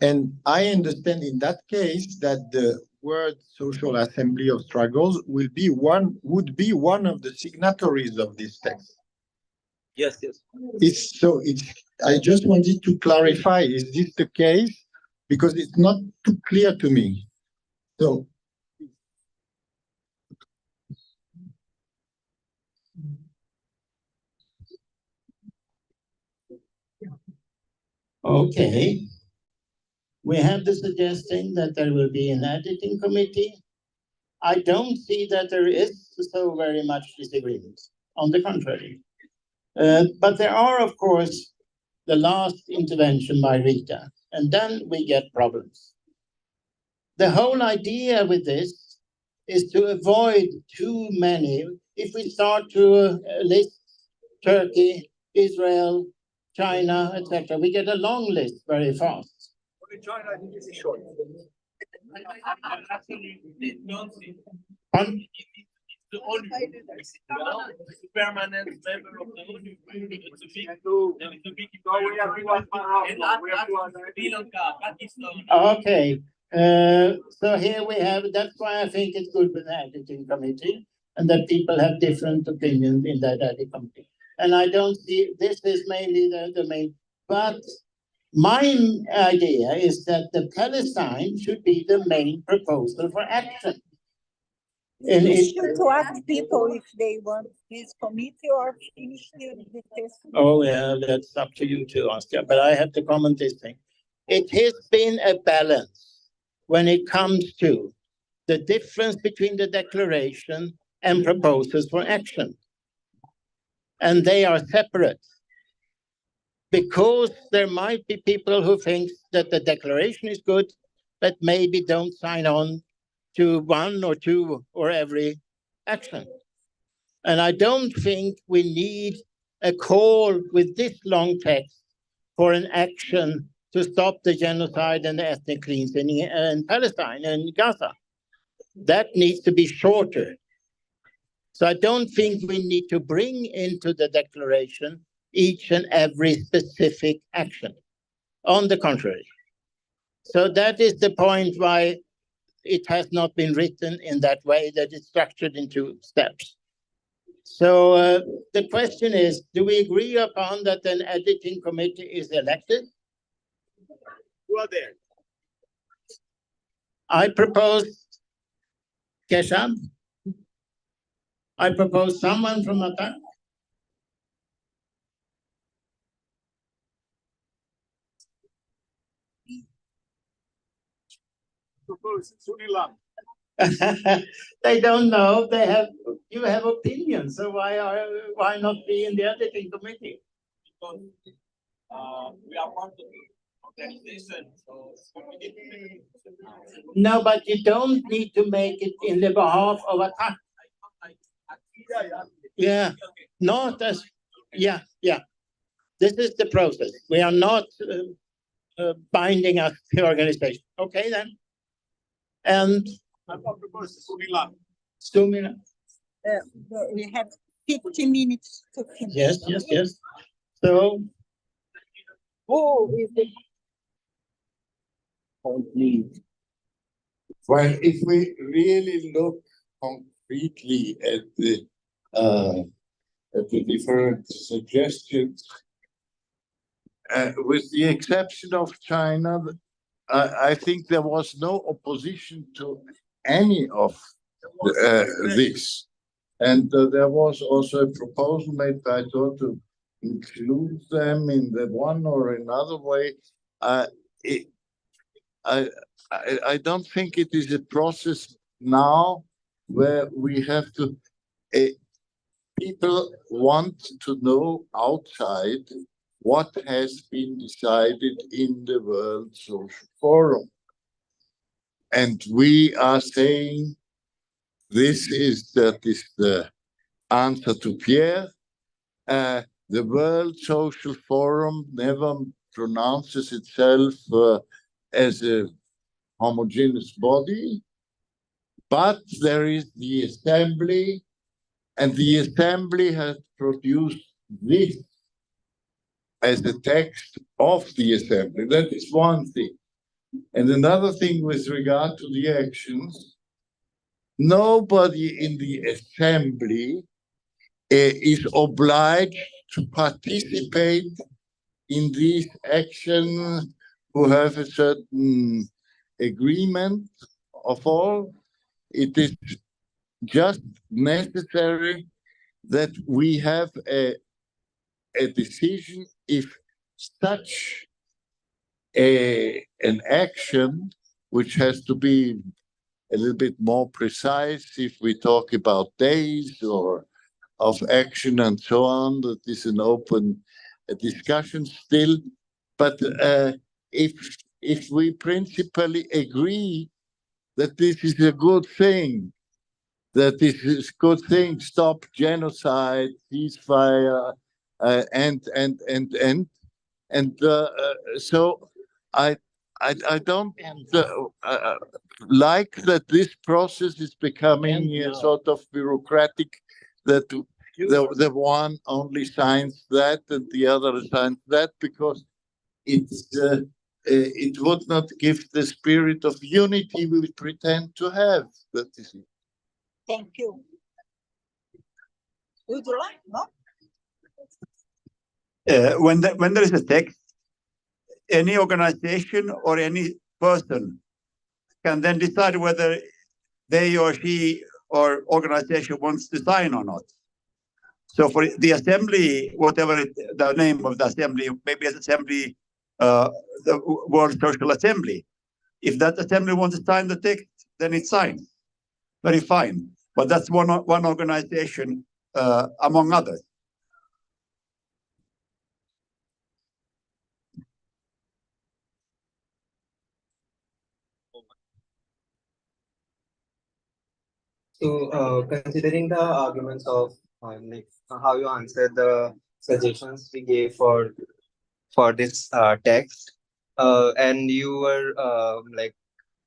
And I understand in that case that the World Social Assembly of Struggles would be one of the signatories of this text. Yes, yes. I just wanted to clarify, is this the case? Because it's not too clear to me. So. Okay. We have the suggestion that there will be an editing committee. I don't see that there is so very much disagreement. On the contrary. But there are, of course, the last intervention by Rita, and then we get problems. The whole idea with this is to avoid too many. If we start to list Turkey, Israel, China, etc., we get a long list very fast. China, I think, is short. The only permanent member of the ONU. It's a big Sri Lanka, Pakistan. Okay. So here we have, that's why I think it's good with the editing committee, and that people have different opinions in that editing committee. And I don't see, this is mainly the main, but my idea is that the Palestine should be the main proposal for action. And you should to ask people if they want this committee or finish the test. Oh, yeah, that's up to you to ask. But I have to comment this thing. It has been a balance when it comes to the difference between the declaration and proposals for action. And they are separate. Because there might be people who think that the declaration is good, but maybe don't sign on to one or two or every action. And I don't think we need a call with this long text for an action to stop the genocide and the ethnic cleansing in Palestine and Gaza. That needs to be shorter. So I don't think we need to bring into the declaration each and every specific action. On the contrary. So that is the point why it has not been written in that way, that it's structured into steps. So the question is, do we agree upon that an editing committee is elected? Who are there? I propose Keshab. I propose someone from ATTAC. Propose Sunilam. They don't know. You have opinions. So why not be in the editing committee? Because we are part of the organization. So no, but you don't need to make it in the behalf of ATTAC. Yeah, not as, yeah. This is the process. We are not binding us to the organization. Okay, then. And Sumila. We have 15 minutes to finish. Yes. So, who is the Well, if we really look concretely at the different suggestions. With the exception of China, I think there was no opposition to any of this. And there was also a proposal made by Tor to include them in the one or another way. I don't think it is a process now where we have to. People want to know outside what has been decided in the World Social Forum. And we are saying that is the answer to Pierre. The World Social Forum never pronounces itself as a homogeneous body, but there is the Assembly, and the Assembly has produced this as the text of the Assembly. That is one thing. And another thing with regard to the actions, nobody in the Assembly is obliged to participate in these actions who have a certain agreement of all. It is just necessary that we have a decision if such an action, which has to be a little bit more precise if we talk about days or of action and so on, that is an open discussion still. But if we principally agree that this is a good thing, that this is a good thing, stop genocide, ceasefire, so I don't like that this process is becoming sort of bureaucratic, that the one only signs that and the other signs that, because it would not give the spirit of unity we pretend to have. That is it. Thank you. Would you like, no? When there is a text, any organization or any person can then decide whether they or she or organization wants to sign or not. So for the assembly, whatever the name of the assembly, maybe it's assembly, the World Social Assembly. If that assembly wants to sign the text, then it's signed. Very fine. But that's one organization among others. So, considering the arguments of like how you answered the suggestions we gave for this text, and you were like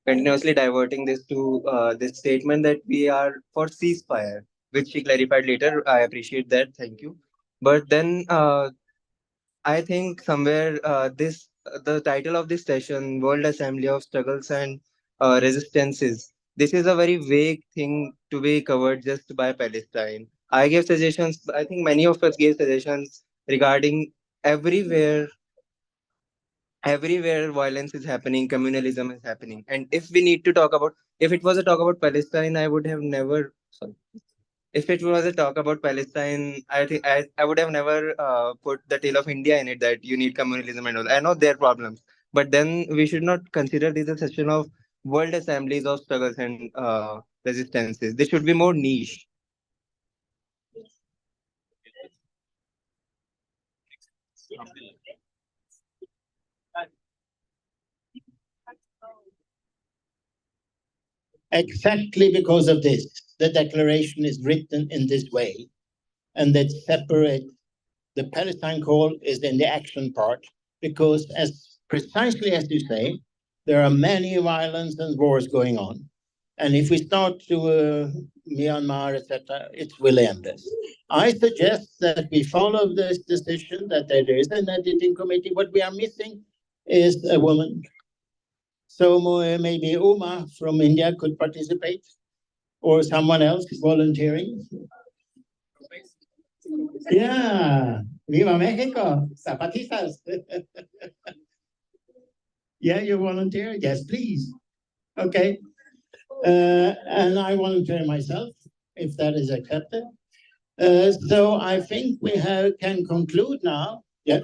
continuously diverting this to this statement that we are for ceasefire, which she clarified later. I appreciate that. Thank you. But then I think somewhere the title of this session, World Assembly of Struggles and Resistances, this is a very vague thing to be covered just by Palestine. I gave suggestions, I think many of us gave suggestions regarding everywhere violence is happening, communalism is happening. And if we need to talk about, if it was a talk about Palestine, I would have never, sorry. If it was a talk about Palestine, I think I would have never put the tale of India in it, that you need communalism and all. I know their problems, but then we should not consider this a session of world assemblies of struggles and resistances. This should be more niche. Exactly because of this, the declaration is written in this way, and that separate the Palestine call is in the action part, because as precisely as you say, there are many violence and wars going on. And if we start to Myanmar, etc., it will end us. I suggest that we follow this decision, that there is an editing committee. What we are missing is a woman. So maybe Uma from India could participate, Or someone else volunteering? Yeah, Viva Mexico, Zapatistas. Yeah, you volunteer? Yes, please. Okay. And I volunteer myself, if that is accepted. So I think we can conclude now. Yeah.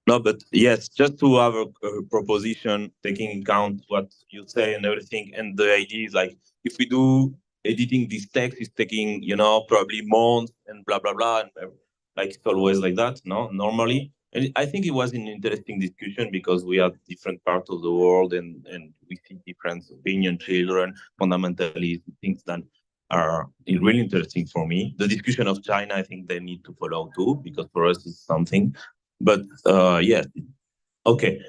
No, but yes, just to have a proposition, taking into account what you say and everything, and the idea is like, if we do editing this text, is taking, probably months and blah, blah, blah, and like it's always like that, no, normally. And I think it was an interesting discussion because we have different parts of the world and we see different opinion, children, fundamentally things that are really interesting for me. The discussion of China, I think they need to follow too, because for us it's something. But yes, okay.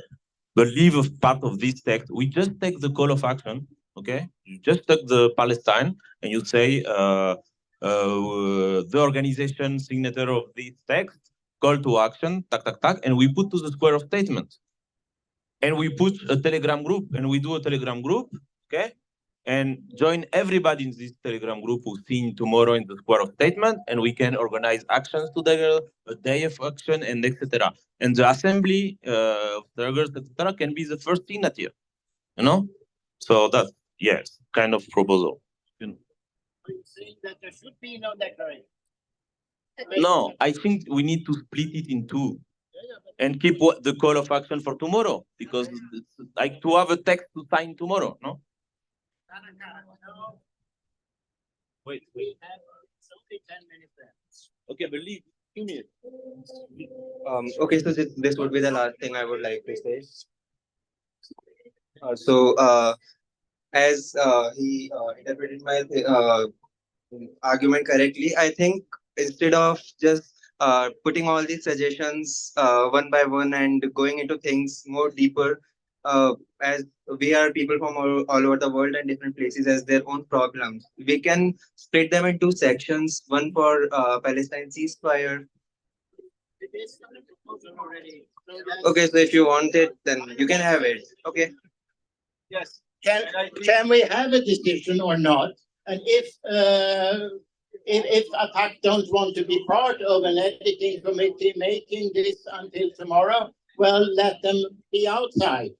But leave of part of this text, we just take the call of action, okay? You just take the Palestine and you say the organization signature of this text, call to action, and we put to the square of statement. And we put a Telegram group and we do a Telegram group, okay? And join everybody in this Telegram group who's seen tomorrow in the square of statement, and we can organize actions together, a day of action, and etc. And the assembly of delegates, etc., can be the first signature, So that's, yes, kind of proposal. Are you saying that there should be no declaration? No, I think we need to split it in two and keep the call of action for tomorrow, because it's like to have a text to sign tomorrow, no? Wait. We have only 10 minutes left. Okay, but leave 2 minutes. Okay, so this would be the last thing I would like to say. As he interpreted my argument correctly, I think instead of just putting all these suggestions one by one and going into things more deeper, as we are people from all over the world and different places has their own problems, we can split them into sections, one for Palestine ceasefire. Okay, so if you want it, then you can have it. Okay. Yes. Can we have a decision or not? And if ATTAC don't want to be part of an editing committee making this until tomorrow, well, let them be outside.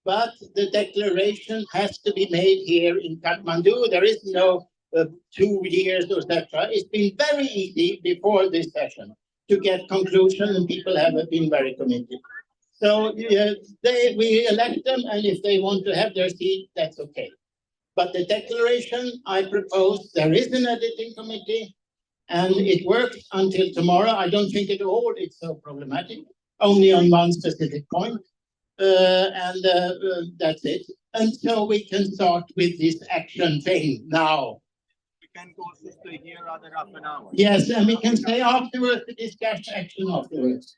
But the declaration has to be made here in Kathmandu. There is no 2 years, etc. It's been very easy before this session to get conclusion, and people have been very committed. So we elect them, and if they want to have their seat, that's okay. But the declaration I propose, there is an editing committee, and it works until tomorrow. I don't think at all it's so problematic, only on one specific point. And that's it. And so we can start with this action thing now. We can go stay here another half an hour. Yes, and we can say afterwards to discuss action afterwards.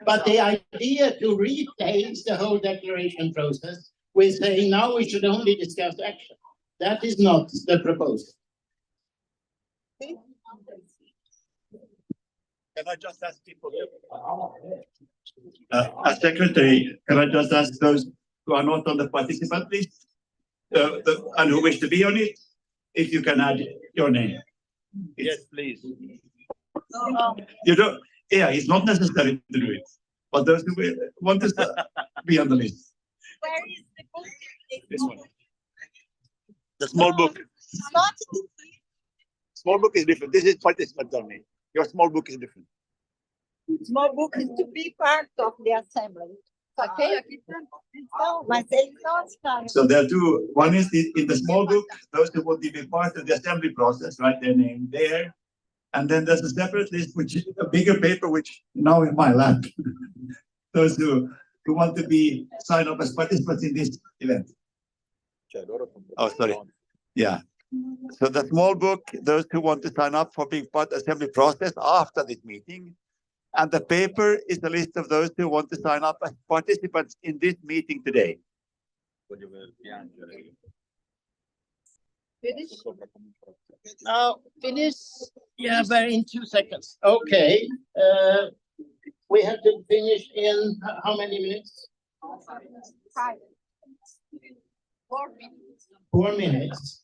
But the idea to replace the whole declaration process with saying now we should only discuss action, that is not the proposal. Can I just ask people? As secretary, can I just ask those who are not on the participant list and who wish to be on it, if you can add your name? Yes, please. You don't. Yeah, it's not necessary to do it, but those who want to be on the list. Where is the book? This one. The small book. Small book is different. This is participant only. Your small book is different. Small book is to be part of the assembly. Okay? So there are two. One is in the small book, those who want to be part of the assembly process, write their name there. And then there's a separate list, which is a bigger paper, which now in my lap. Those who want to be signed up as participants in this event. Oh, sorry. Yeah. So the small book, those who want to sign up for being part of the assembly process after this meeting. And the paper is the list of those who want to sign up as participants in this meeting today. Finish? Now, finish. Yeah, but in 2 seconds. Okay, we have to finish in how many minutes? 5. 4 minutes. 4 minutes.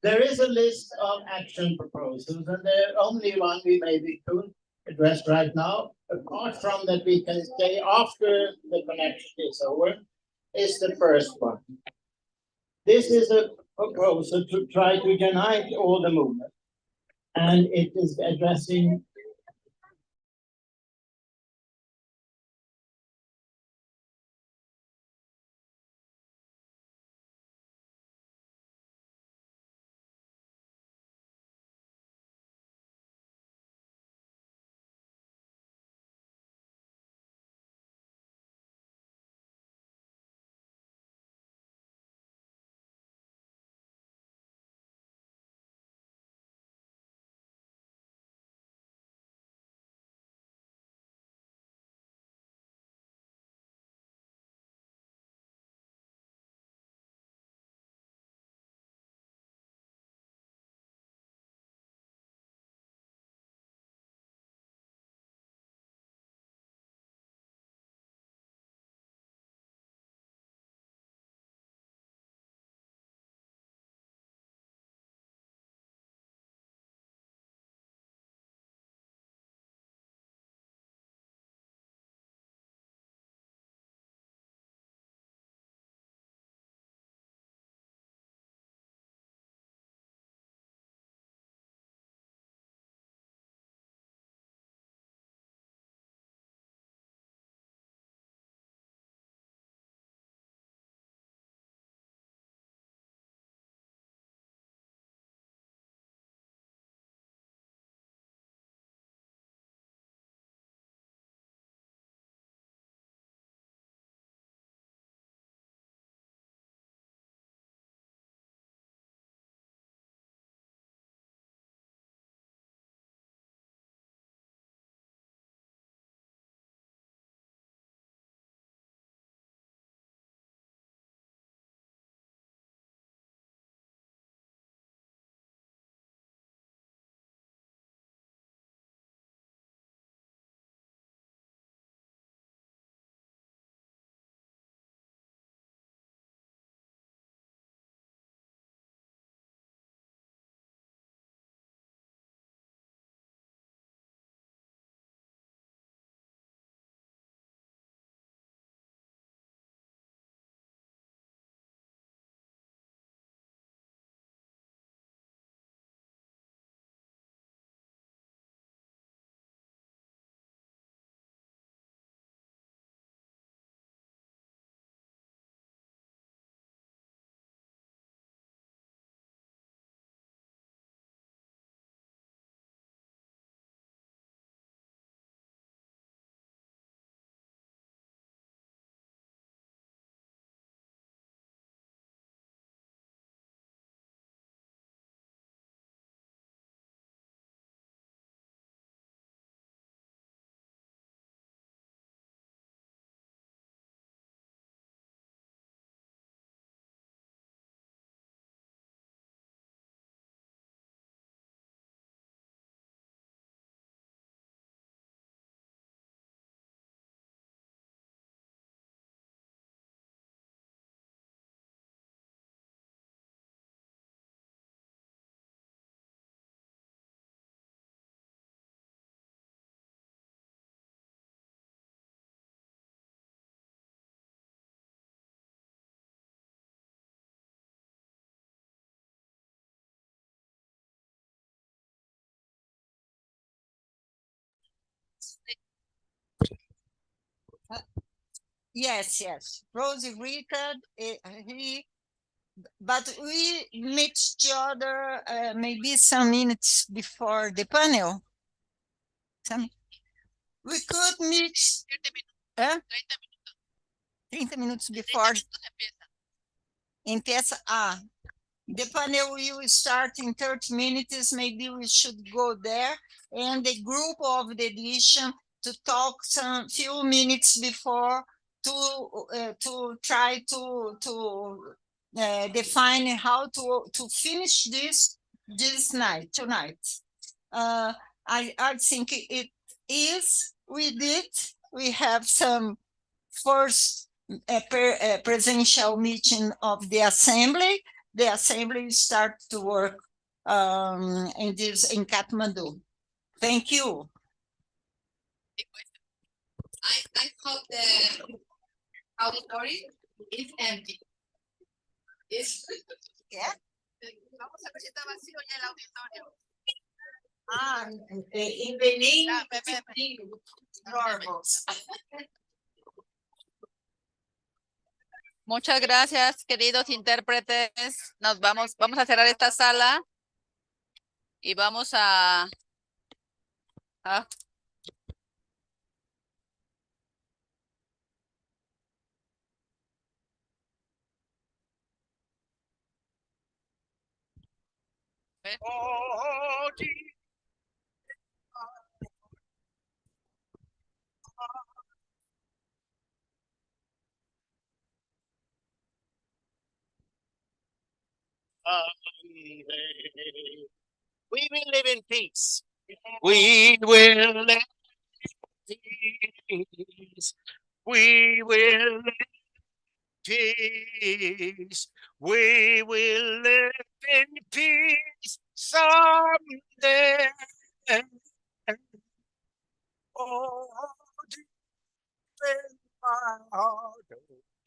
There is a list of action proposals, and the only one we maybe could address right now, apart from that we can say after the connection is over, is the first one. This is a proposal to try to unite all the movements, and it is addressing Yes, yes. Rosie greeted he, but we meet each other maybe some minutes before the panel. We could meet 30 minutos before. Empieza the panel will start in 30 minutes. Maybe we should go there, and the group of the edition to talk some few minutes before to try to define how to finish this tonight. I think it is. We have some first presidential meeting of the assembly. The assembly start to work in Kathmandu. Thank you. I hope the auditory is empty. Yeah. Vamos a ver si está vacío ya el auditorio. In Benin, Muchas gracias, queridos intérpretes. Vamos a cerrar esta sala y vamos a We will live in peace. We will live in peace. We will live in peace. We will live in peace someday. Oh, deep in my heart,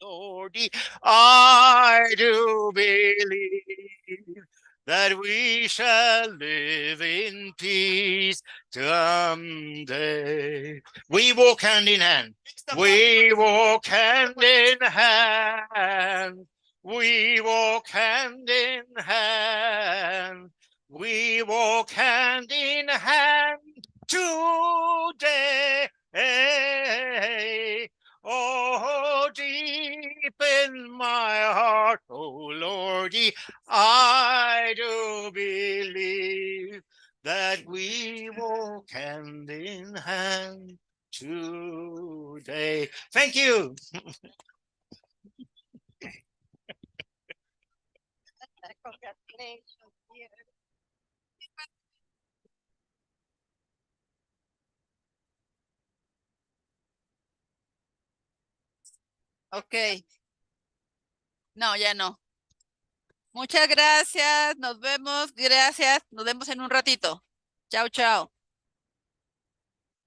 oh Lordy, I do believe that we shall live in peace someday. We walk hand in hand. We walk hand in hand. We walk hand in hand. We walk hand in hand today. Oh, deep in my heart, oh Lordy, I do believe that we walk hand in hand today. Thank you. Congratulations. Ok. No, ya no. Muchas gracias. Nos vemos. Gracias. Nos vemos en un ratito. Chao, chao.